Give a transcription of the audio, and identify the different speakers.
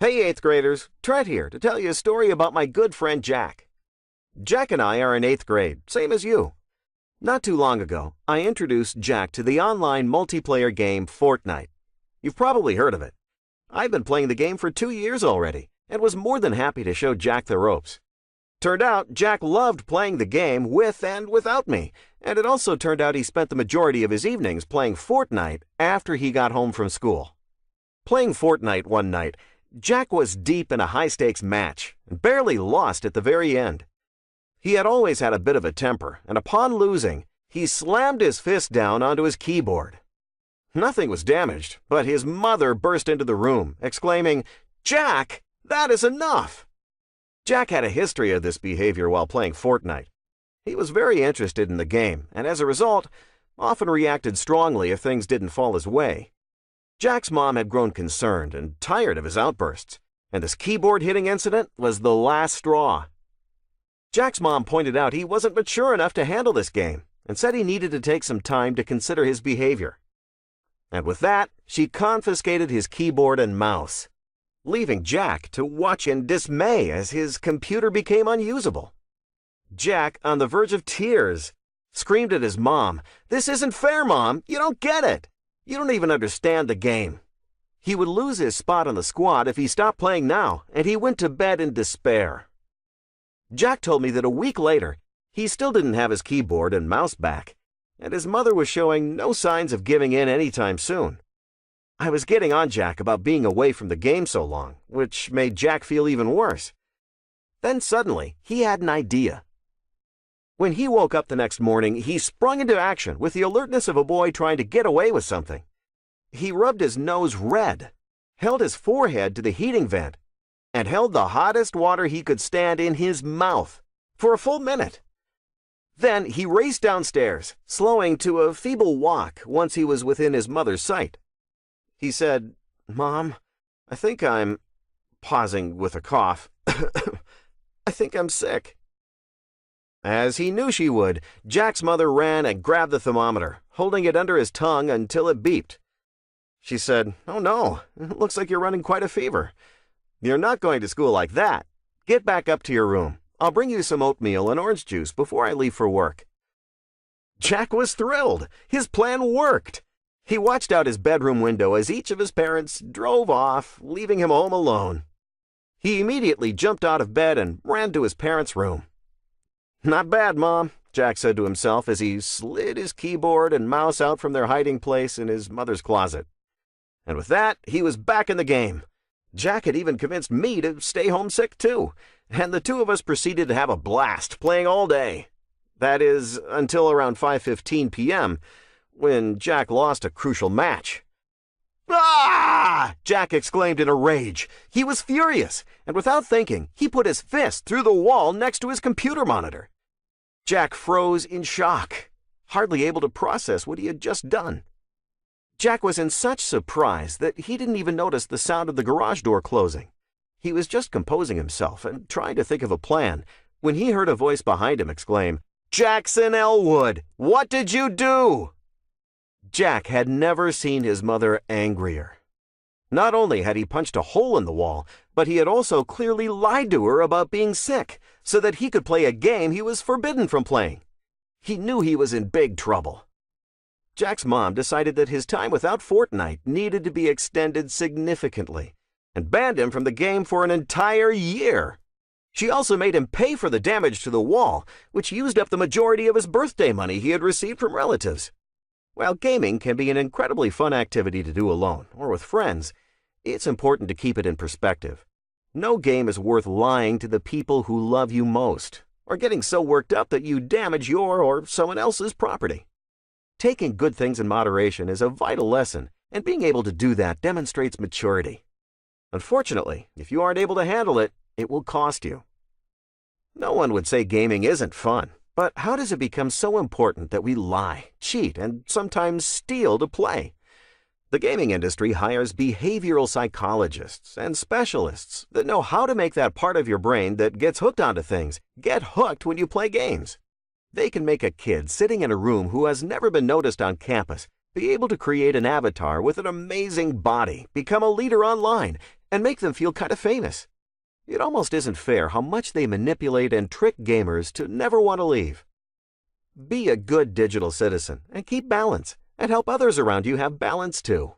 Speaker 1: Hey 8th graders, Trent here to tell you a story about my good friend Jack. Jack and I are in 8th grade, same as you. Not too long ago, I introduced Jack to the online multiplayer game Fortnite. You've probably heard of it. I've been playing the game for 2 years already and was more than happy to show Jack the ropes. Turned out Jack loved playing the game with and without me, and it also turned out he spent the majority of his evenings playing Fortnite after he got home from school. Playing Fortnite one night, Jack was deep in a high-stakes match and barely lost at the very end. He had always had a bit of a temper, and upon losing, he slammed his fist down onto his keyboard. Nothing was damaged, but his mother burst into the room, exclaiming, "Jack, that is enough!" Jack had a history of this behavior while playing Fortnite. He was very interested in the game, and as a result, often reacted strongly if things didn't fall his way. Jack's mom had grown concerned and tired of his outbursts, and this keyboard-hitting incident was the last straw. Jack's mom pointed out he wasn't mature enough to handle this game and said he needed to take some time to consider his behavior. And with that, she confiscated his keyboard and mouse, leaving Jack to watch in dismay as his computer became unusable. Jack, on the verge of tears, screamed at his mom, "This isn't fair, Mom! You don't get it! You don't even understand the game." He would lose his spot on the squad if he stopped playing now, and he went to bed in despair. Jack told me that a week later, he still didn't have his keyboard and mouse back, and his mother was showing no signs of giving in anytime soon. I was getting on Jack about being away from the game so long, which made Jack feel even worse. Then suddenly, he had an idea. When he woke up the next morning, he sprung into action with the alertness of a boy trying to get away with something. He rubbed his nose red, held his forehead to the heating vent, and held the hottest water he could stand in his mouth for a full minute. Then he raced downstairs, slowing to a feeble walk once he was within his mother's sight. He said, "Mom, I think I'm," pausing with a cough, "I think I'm sick." As he knew she would, Jack's mother ran and grabbed the thermometer, holding it under his tongue until it beeped. She said, "Oh no, it looks like you're running quite a fever. You're not going to school like that. Get back up to your room. I'll bring you some oatmeal and orange juice before I leave for work." Jack was thrilled. His plan worked. He watched out his bedroom window as each of his parents drove off, leaving him home alone. He immediately jumped out of bed and ran to his parents' room. "Not bad, Mom," Jack said to himself as he slid his keyboard and mouse out from their hiding place in his mother's closet. And with that, he was back in the game. Jack had even convinced me to stay homesick too, and the two of us proceeded to have a blast playing all day. That is, until around 5:15 p.m., when Jack lost a crucial match. "Ah!" Jack exclaimed in a rage. He was furious, and without thinking, he put his fist through the wall next to his computer monitor. Jack froze in shock, hardly able to process what he had just done. Jack was in such surprise that he didn't even notice the sound of the garage door closing. He was just composing himself and trying to think of a plan when he heard a voice behind him exclaim, "Jackson Elwood, what did you do?" Jack had never seen his mother angrier. Not only had he punched a hole in the wall, but he had also clearly lied to her about being sick so that he could play a game he was forbidden from playing. He knew he was in big trouble. Jack's mom decided that his time without Fortnite needed to be extended significantly and banned him from the game for an entire year. She also made him pay for the damage to the wall, which used up the majority of his birthday money he had received from relatives. While gaming can be an incredibly fun activity to do alone or with friends, it's important to keep it in perspective. No game is worth lying to the people who love you most, or getting so worked up that you damage your or someone else's property. Taking good things in moderation is a vital lesson, and being able to do that demonstrates maturity. Unfortunately, if you aren't able to handle it, it will cost you. No one would say gaming isn't fun, but how does it become so important that we lie, cheat, and sometimes steal to play? The gaming industry hires behavioral psychologists and specialists that know how to make that part of your brain that gets hooked onto things get hooked when you play games. They can make a kid sitting in a room who has never been noticed on campus be able to create an avatar with an amazing body, become a leader online, and make them feel kind of famous. It almost isn't fair how much they manipulate and trick gamers to never want to leave. Be a good digital citizen and keep balance, and help others around you have balance too.